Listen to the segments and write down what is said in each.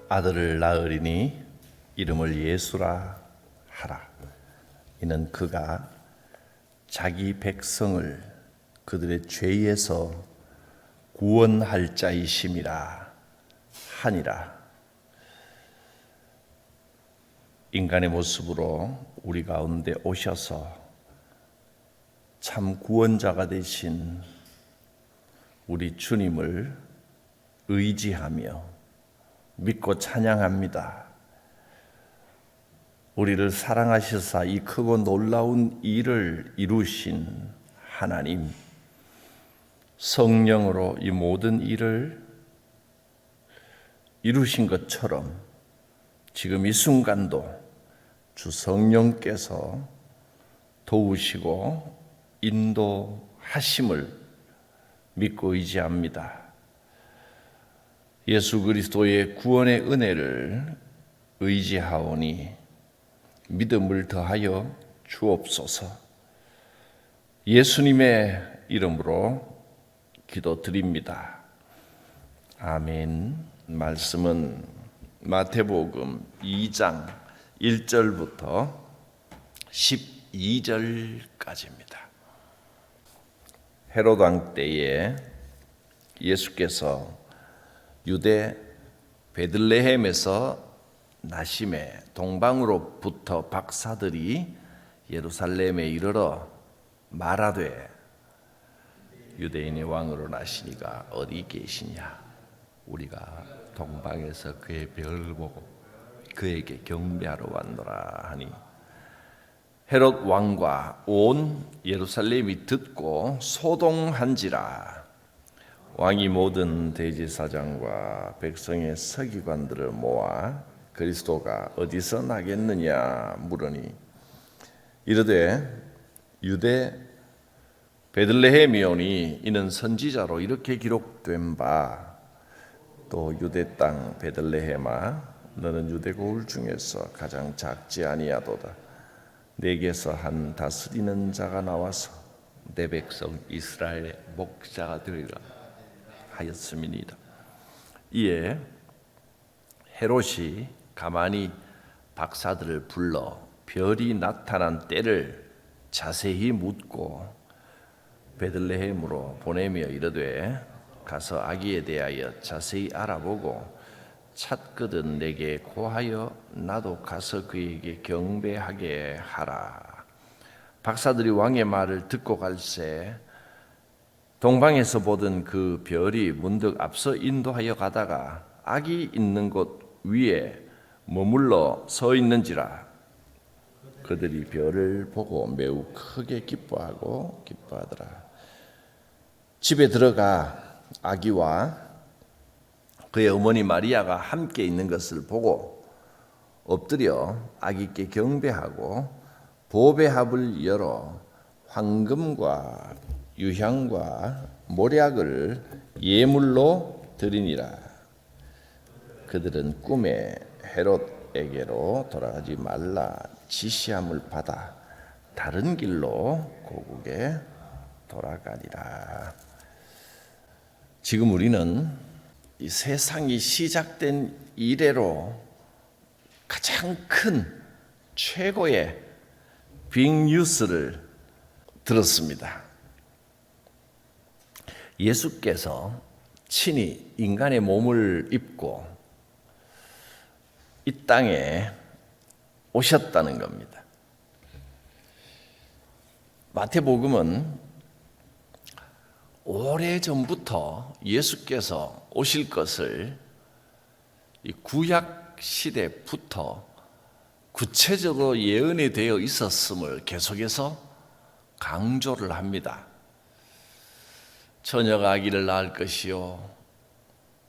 아들을 낳으리니 이름을 예수라 하라. 이는 그가 자기 백성을 그들의 죄에서 구원할 자이심이라 하니라. 인간의 모습으로 우리 가운데 오셔서 참 구원자가 되신 우리 주님을 의지하며 믿고 찬양합니다. 우리를 사랑하셔서 이 크고 놀라운 일을 이루신 하나님, 성령으로 이 모든 일을 이루신 것처럼 지금 이 순간도 주 성령께서 도우시고 인도하심을 믿고 의지합니다. 예수 그리스도의 구원의 은혜를 의지하오니 믿음을 더하여 주옵소서. 예수님의 이름으로 기도드립니다. 아멘. 말씀은 마태복음 2장 1절부터 12절까지입니다. 헤롯 왕 때에 예수께서 유대 베들레헴에서 나심에 동방으로부터 박사들이 예루살렘에 이르러 말하되 유대인의 왕으로 나시니가 어디 계시냐? 우리가 동방에서 그의 별을 보고 그에게 경배하러 왔노라 하니 헤롯 왕과 온 예루살렘이 듣고 소동한지라. 왕이 모든 대제사장과 백성의 서기관들을 모아 그리스도가 어디서 나겠느냐 물으니 이르되 유대 베들레헴이오니 이는 선지자로 이렇게 기록된 바 또 유대 땅 베들레헴아 너는 유대 고을 중에서 가장 작지 아니하도다. 내게서 한 다스리는 자가 나와서 내 백성 이스라엘의 목자가 되리라 하였음이니이다. 이에 헤롯이 가만히 박사들을 불러 별이 나타난 때를 자세히 묻고 베들레헴으로 보내며 이르되 가서 아기에 대하여 자세히 알아보고 찾거든 내게 고하여 나도 가서 그에게 경배하게 하라. 박사들이 왕의 말을 듣고 갈새 동방에서 보던 그 별이 문득 앞서 인도하여 가다가 아기 있는 곳 위에 머물러 서 있는지라. 그들이 별을 보고 매우 크게 기뻐하더라. 집에 들어가 아기와 그의 어머니 마리아가 함께 있는 것을 보고 엎드려 아기께 경배하고 보배합을 열어 황금과 유향과 몰약을 예물로 드리니라. 그들은 꿈에 헤롯에게로 돌아가지 말라 지시함을 받아 다른 길로 고국에 돌아가니라. 지금 우리는 이 세상이 시작된 이래로 가장 큰 최고의 빅뉴스를 들었습니다. 예수께서 친히 인간의 몸을 입고 이 땅에 오셨다는 겁니다. 마태복음은 오래전부터 예수께서 오실 것을 이 구약 시대부터 구체적으로 예언이 되어 있었음을 계속해서 강조를 합니다. 처녀가 아기를 낳을 것이요.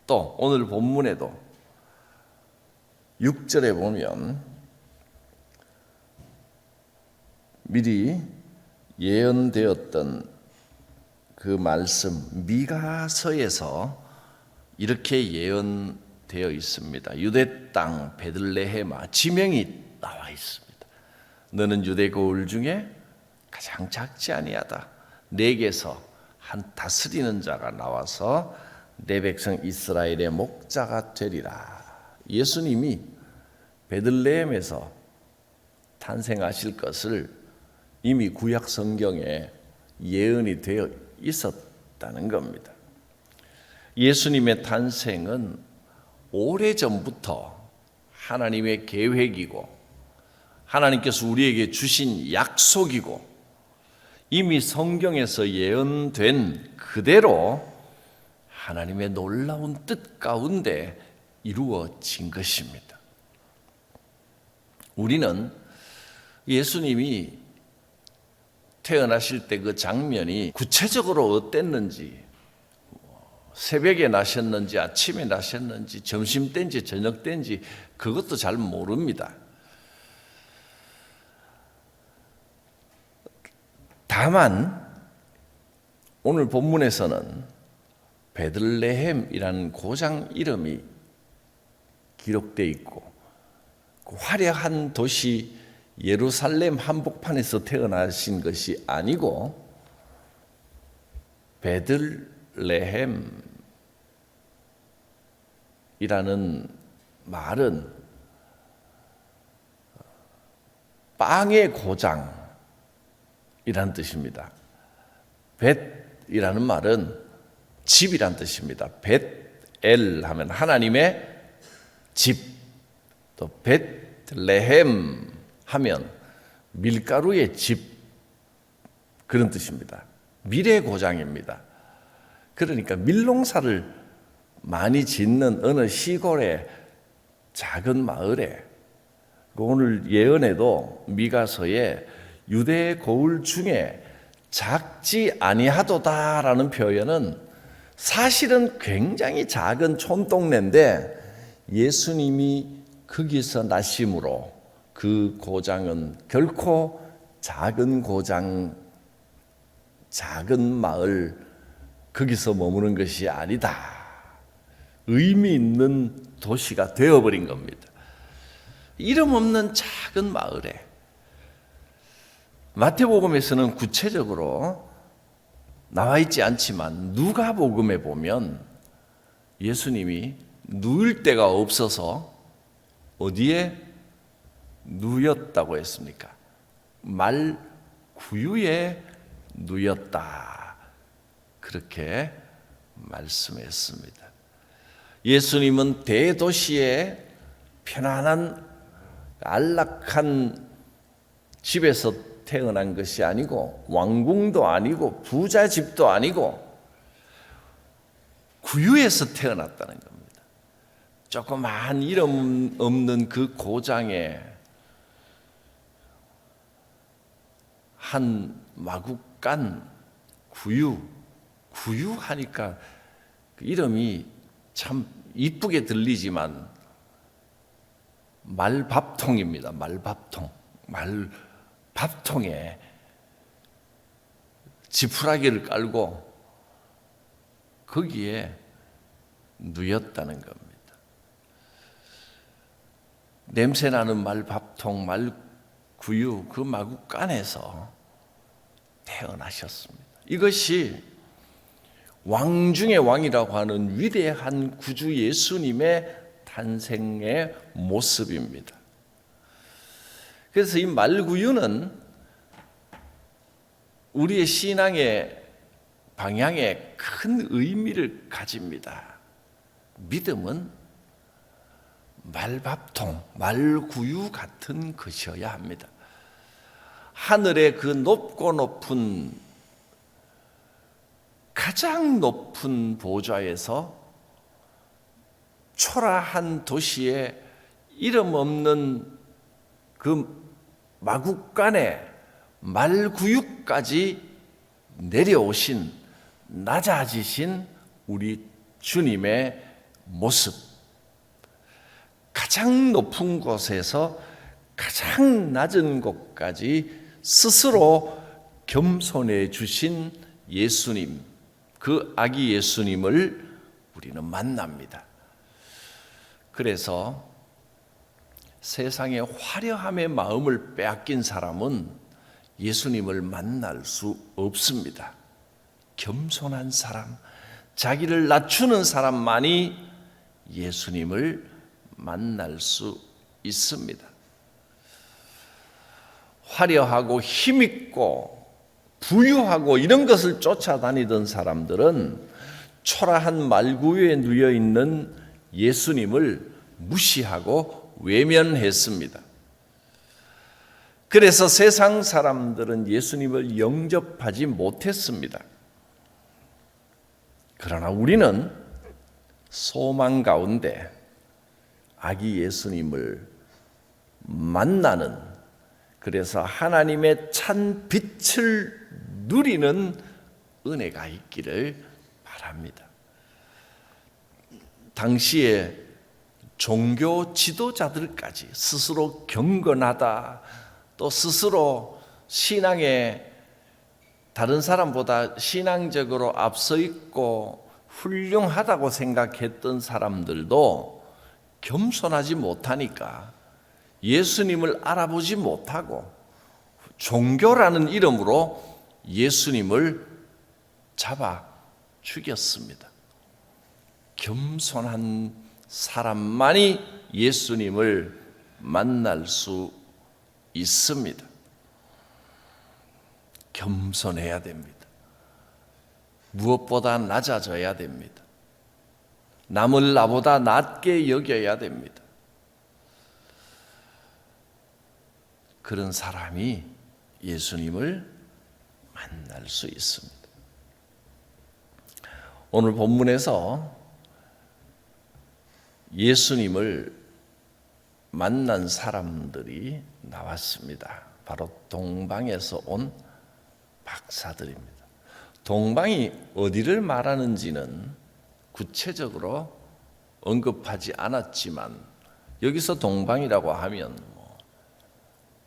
또 오늘 본문에도 6절에 보면 미리 예언되었던 그 말씀 미가서에서 이렇게 예언되어 있습니다. 유대 땅 베들레헴아 지명이 나와 있습니다. 너는 유대 고을 중에 가장 작지 아니하다. 내게서 한 다스리는 자가 나와서 내 백성 이스라엘의 목자가 되리라. 예수님이 베들레헴에서 탄생하실 것을 이미 구약 성경에 예언이 되어 있었다는 겁니다. 예수님의 탄생은 오래전부터 하나님의 계획이고 하나님께서 우리에게 주신 약속이고 이미 성경에서 예언된 그대로 하나님의 놀라운 뜻 가운데 이루어진 것입니다. 우리는 예수님이 태어나실 때 그 장면이 구체적으로 어땠는지, 새벽에 나셨는지 아침에 나셨는지 점심 때인지 저녁 때인지 그것도 잘 모릅니다. 다만 오늘 본문에서는 베들레헴이라는 고장 이름이 기록되어 있고 그 화려한 도시 예루살렘 한복판에서 태어나신 것이 아니고 베들레헴이라는 말은 빵의 고장이라는 뜻입니다. 벳이라는 말은 집이란 뜻입니다. 벳엘 하면 하나님의 집, 또 벳레헴 하면 밀가루의 집, 그런 뜻입니다. 밀의 고장입니다. 그러니까 밀농사를 많이 짓는 어느 시골의 작은 마을에, 오늘 예언에도 미가서에 유대의 고을 중에 작지 아니하도다라는 표현은 사실은 굉장히 작은 촌동네인데 예수님이 거기서 나심으로 그 고장은 결코 작은 고장, 작은 마을, 거기서 머무는 것이 아니다. 의미 있는 도시가 되어버린 겁니다. 이름 없는 작은 마을에, 마태복음에서는 구체적으로 나와 있지 않지만 누가복음에 보면 예수님이 누울 데가 없어서 어디에 누였다고 했습니까? 말 구유에 누였다. 그렇게 말씀했습니다. 예수님은 대도시의 편안한 안락한 집에서 태어난 것이 아니고 왕궁도 아니고 부자집도 아니고 구유에서 태어났다는 겁니다. 조그마한 이름 없는 그 고장에 한 마구간 구유 하니까 그 이름이 참 이쁘게 들리지만 말밥통입니다. 말밥통. 밥통에 지푸라기를 깔고 거기에 누였다는 겁니다. 냄새나는 말밥통, 말구유, 그 마구간에서 태어나셨습니다. 이것이 왕 중의 왕이라고 하는 위대한 구주 예수님의 탄생의 모습입니다. 그래서 이 말구유는 우리의 신앙의 방향에 큰 의미를 가집니다. 믿음은 말밥통, 말구유 같은 것이어야 합니다. 하늘의 그 높고 높은, 가장 높은 보좌에서 초라한 도시에 이름 없는 그 마구간에 말구유까지 내려오신, 낮아지신 우리 주님의 모습, 가장 높은 곳에서 가장 낮은 곳까지 스스로 겸손해 주신 예수님, 그 아기 예수님을 우리는 만납니다. 그래서 세상의 화려함의 마음을 빼앗긴 사람은 예수님을 만날 수 없습니다. 겸손한 사람, 자기를 낮추는 사람만이 예수님을 만날 수 있습니다. 화려하고 힘있고 부유하고 이런 것을 쫓아다니던 사람들은 초라한 말구유에 누워있는 예수님을 무시하고 외면했습니다. 그래서 세상 사람들은 예수님을 영접하지 못했습니다. 그러나 우리는 소망 가운데 아기 예수님을 만나는, 그래서 하나님의 찬 빛을 누리는 은혜가 있기를 바랍니다. 당시에 종교 지도자들까지 스스로 경건하다, 또 스스로 신앙에 다른 사람보다 신앙적으로 앞서 있고 훌륭하다고 생각했던 사람들도 겸손하지 못하니까 예수님을 알아보지 못하고 종교라는 이름으로 예수님을 잡아 죽였습니다. 겸손한 사람만이 예수님을 만날 수 있습니다. 겸손해야 됩니다. 무엇보다 낮아져야 됩니다. 남을 나보다 낮게 여겨야 됩니다. 그런 사람이 예수님을 만날 수 있습니다. 오늘 본문에서 예수님을 만난 사람들이 나왔습니다. 바로 동방에서 온 박사들입니다. 동방이 어디를 말하는지는 구체적으로 언급하지 않았지만 여기서 동방이라고 하면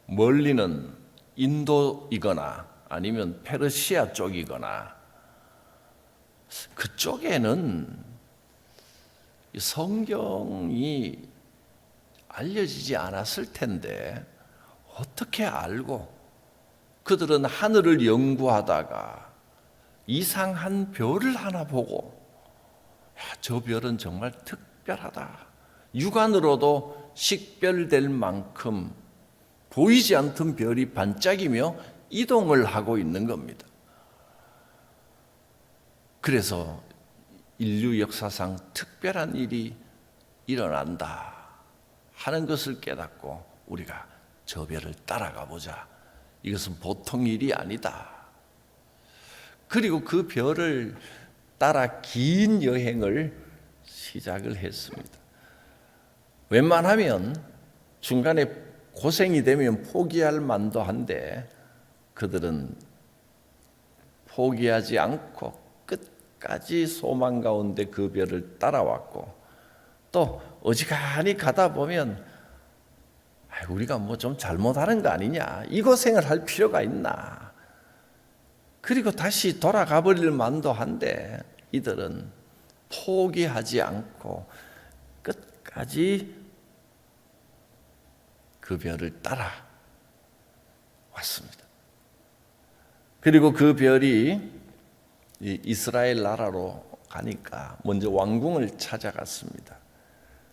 멀리는 인도이거나 아니면 페르시아 쪽이거나 그쪽에는 성경이 알려지지 않았을 텐데 어떻게 알고 그들은 하늘을 연구하다가 이상한 별을 하나 보고 저 별은 정말 특별하다. 육안으로도 식별될 만큼 보이지 않던 별이 반짝이며 이동을 하고 있는 겁니다. 그래서 인류 역사상 특별한 일이 일어난다 하는 것을 깨닫고 우리가 저 별을 따라가 보자. 이것은 보통 일이 아니다. 그리고 그 별을 따라 긴 여행을 시작을 했습니다. 웬만하면 중간에 고생이 되면 포기할 만도 한데 그들은 포기하지 않고 끝까지 소망 가운데 그 별을 따라왔고, 또 어지간히 가다 보면 우리가 뭐 좀 잘못하는 거 아니냐, 이 고생을 할 필요가 있나, 그리고 다시 돌아가 버릴 만도 한데 이들은 포기하지 않고 끝까지 그 별을 따라 왔습니다. 그리고 그 별이 이스라엘 나라로 가니까 먼저 왕궁을 찾아갔습니다.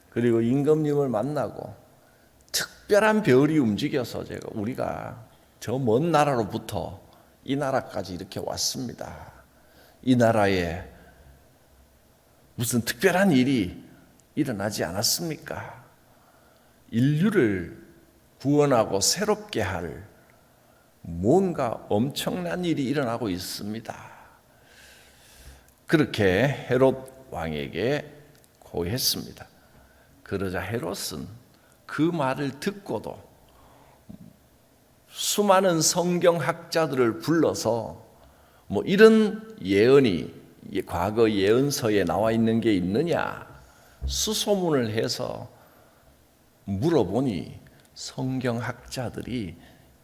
그리고 임금님을 만나고 특별한 별이 움직여서 우리가 저 먼 나라로부터 이 나라까지 이렇게 왔습니다. 이 나라에 무슨 특별한 일이 일어나지 않았습니까? 인류를 구원하고 새롭게 할 뭔가 엄청난 일이 일어나고 있습니다. 그렇게 헤롯 왕에게 고했습니다. 그러자 헤롯은 그 말을 듣고도 수많은 성경학자들을 불러서 뭐 이런 예언이 과거 예언서에 나와 있는 게 있느냐 수소문을 해서 물어보니 성경학자들이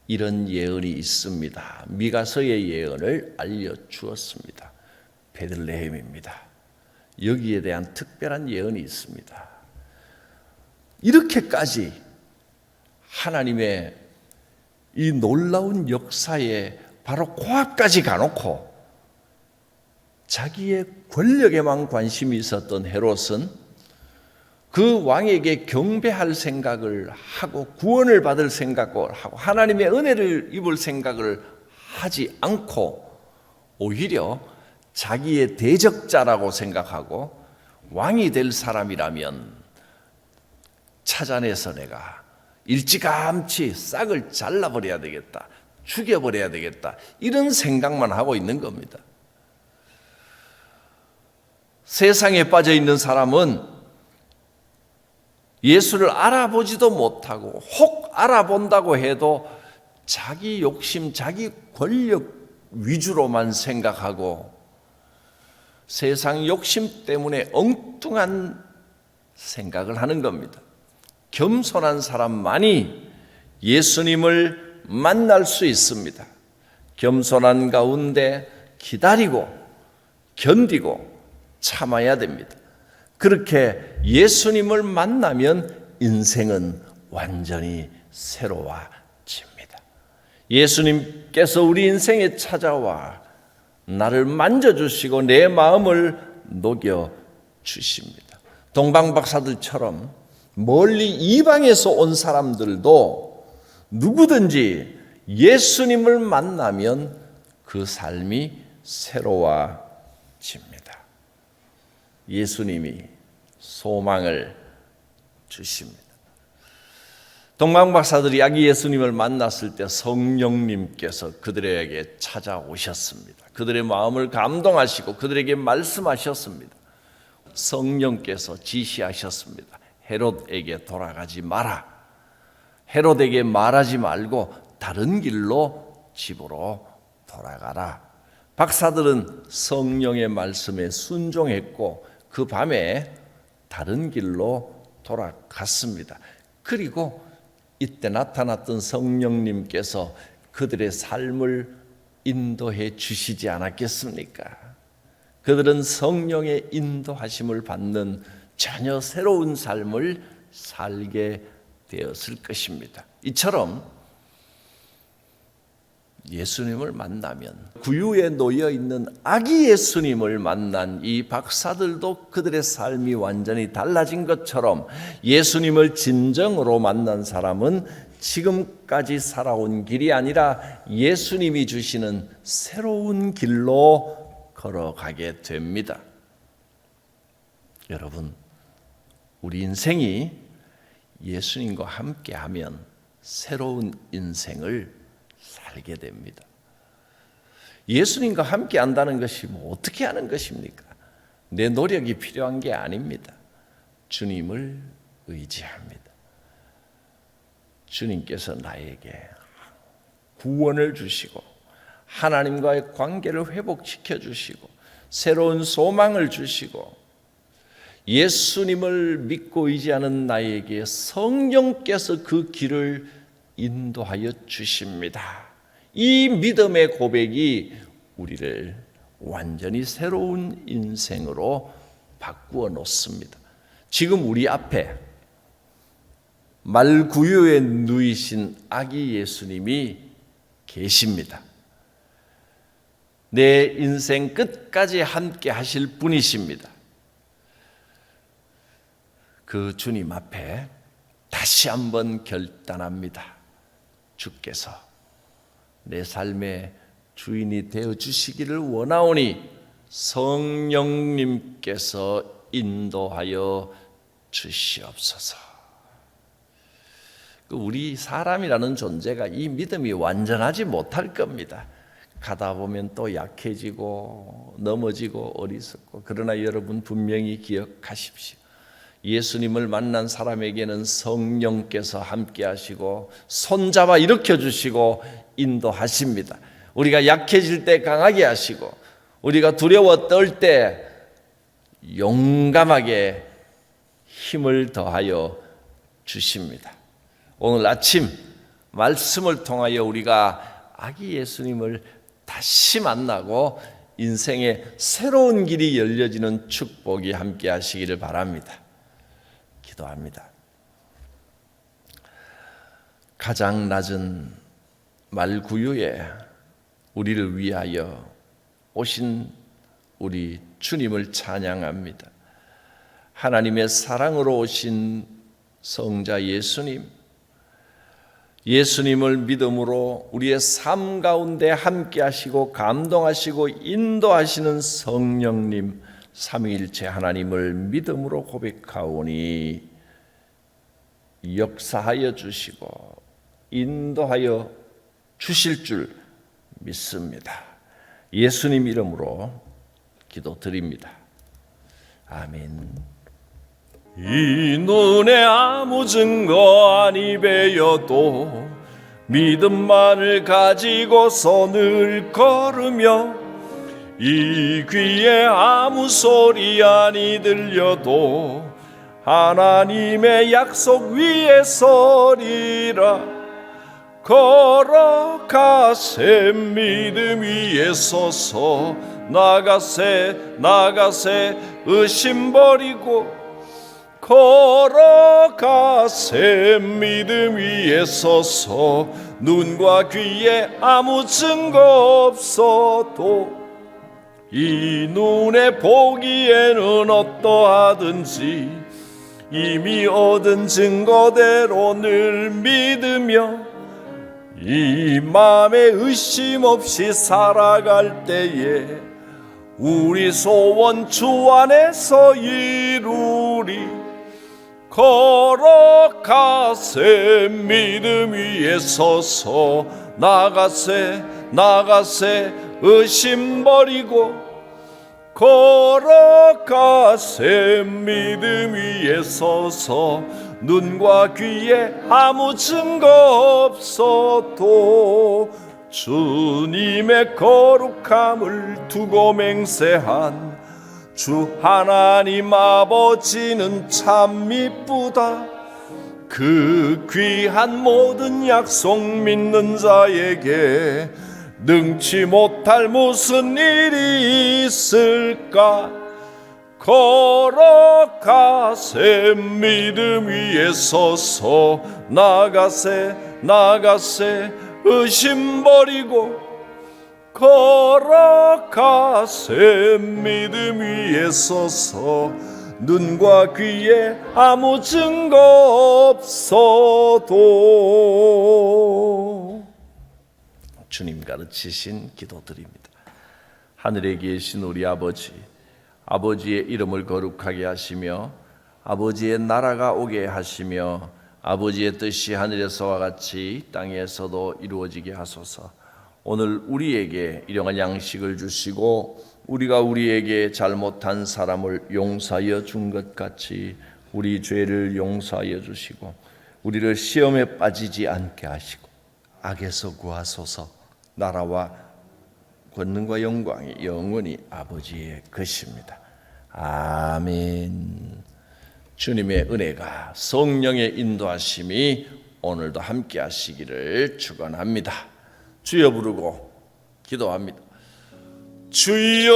이런 예언이 있습니다. 미가서의 예언을 알려주었습니다. 베들레헴입니다. 여기에 대한 특별한 예언이 있습니다. 이렇게까지 하나님의 이 놀라운 역사에 바로 코앞까지 가놓고 자기의 권력에만 관심이 있었던 헤롯은 그 왕에게 경배할 생각을 하고 구원을 받을 생각을 하고 하나님의 은혜를 입을 생각을 하지 않고 오히려 자기의 대적자라고 생각하고 왕이 될 사람이라면 찾아내서 내가 일찌감치 싹을 잘라버려야 되겠다, 죽여버려야 되겠다, 이런 생각만 하고 있는 겁니다. 세상에 빠져 있는 사람은 예수를 알아보지도 못하고 혹 알아본다고 해도 자기 욕심, 자기 권력 위주로만 생각하고 세상 욕심 때문에 엉뚱한 생각을 하는 겁니다. 겸손한 사람만이 예수님을 만날 수 있습니다. 겸손한 가운데 기다리고 견디고 참아야 됩니다. 그렇게 예수님을 만나면 인생은 완전히 새로워집니다. 예수님께서 우리 인생에 찾아와 나를 만져주시고 내 마음을 녹여주십니다. 동방박사들처럼 멀리 이방에서 온 사람들도 누구든지 예수님을 만나면 그 삶이 새로워집니다. 예수님이 소망을 주십니다. 동방박사들이 아기 예수님을 만났을 때 성령님께서 그들에게 찾아오셨습니다. 그들의 마음을 감동하시고 그들에게 말씀하셨습니다. 성령께서 지시하셨습니다. 헤롯에게 돌아가지 마라. 헤롯에게 말하지 말고 다른 길로 집으로 돌아가라. 박사들은 성령의 말씀에 순종했고 그 밤에 다른 길로 돌아갔습니다. 그리고 이때 나타났던 성령님께서 그들의 삶을 인도해 주시지 않았겠습니까? 그들은 성령의 인도하심을 받는 전혀 새로운 삶을 살게 되었을 것입니다. 이처럼 예수님을 만나면 구유에 놓여 있는 아기 예수님을 만난 이 박사들도 그들의 삶이 완전히 달라진 것처럼 예수님을 진정으로 만난 사람은 지금까지 살아온 길이 아니라 예수님이 주시는 새로운 길로 걸어가게 됩니다. 여러분, 우리 인생이 예수님과 함께하면 새로운 인생을 살게 됩니다. 예수님과 함께 한다는 것이 어떻게 하는 것입니까? 내 노력이 필요한 게 아닙니다. 주님을 의지합니다. 주님께서 나에게 구원을 주시고 하나님과의 관계를 회복시켜 주시고 새로운 소망을 주시고 예수님을 믿고 의지하는 나에게 성령께서 그 길을 인도하여 주십니다. 이 믿음의 고백이 우리를 완전히 새로운 인생으로 바꾸어 놓습니다. 지금 우리 앞에 말구유에 누이신 아기 예수님이 계십니다. 내 인생 끝까지 함께 하실 분이십니다. 그 주님 앞에 다시 한번 결단합니다. 주께서 내 삶의 주인이 되어 주시기를 원하오니 성령님께서 인도하여 주시옵소서. 우리 사람이라는 존재가 이 믿음이 완전하지 못할 겁니다. 가다 보면 또 약해지고 넘어지고 어리석고, 그러나 여러분 분명히 기억하십시오. 예수님을 만난 사람에게는 성령께서 함께 하시고 손잡아 일으켜 주시고 인도하십니다. 우리가 약해질 때 강하게 하시고 우리가 두려워 떨 때 용감하게 힘을 더하여 주십니다. 오늘 아침 말씀을 통하여 우리가 아기 예수님을 다시 만나고 인생의 새로운 길이 열려지는 축복이 함께 하시기를 바랍니다. 기도합니다. 가장 낮은 말구유에 우리를 위하여 오신 우리 주님을 찬양합니다. 하나님의 사랑으로 오신 성자 예수님을 믿음으로 우리의 삶 가운데 함께 하시고 감동하시고 인도하시는 성령님, 삼위일체 하나님을 믿음으로 고백하오니 역사하여 주시고 인도하여 주실 줄 믿습니다. 예수님 이름으로 기도드립니다. 아멘. 이 눈에 아무 증거 아니 배여도 믿음만을 가지고서 늘 걸으며, 이 귀에 아무 소리 아니 들려도 하나님의 약속 위에 서리라. 걸어가세 믿음 위에 서서 나가세 의심 버리고, 걸어가세 믿음 위에 서서 눈과 귀에 아무 증거 없어도 이 눈에 보기에는 어떠하든지 이미 얻은 증거대로 늘 믿으며 이 맘에 의심 없이 살아갈 때에 우리 소원 주 안에서 이루리. 걸어가세 믿음 위에 서서 나가세 의심 버리고, 걸어가세 믿음 위에 서서 눈과 귀에 아무 증거 없어도 주님의 거룩함을 두고 맹세한 주 하나님 아버지는 참 미쁘다. 그 귀한 모든 약속 믿는 자에게 능치 못할 무슨 일이 있을까. 걸어가세 믿음 위에 서서 나가세 의심 버리고, 걸어가세 믿음 위에 서서 눈과 귀에 아무 증거 없어도. 주님 가르치신 기도드립니다. 하늘에 계신 우리 아버지의 이름을 거룩하게 하시며 아버지의 나라가 오게 하시며 아버지의 뜻이 하늘에서와 같이 땅에서도 이루어지게 하소서. 오늘 우리에게 일용할 양식을 주시고 우리가 우리에게 잘못한 사람을 용서하여 준 것 같이 우리 죄를 용서하여 주시고 우리를 시험에 빠지지 않게 하시고 악에서 구하소서. 나라와 권능과 영광이 영원히 아버지의 것입니다. 아멘. 주님의 은혜가 성령의 인도하심이 오늘도 함께 하시기를 축원합니다. 주여 부르고 기도합니다. 주여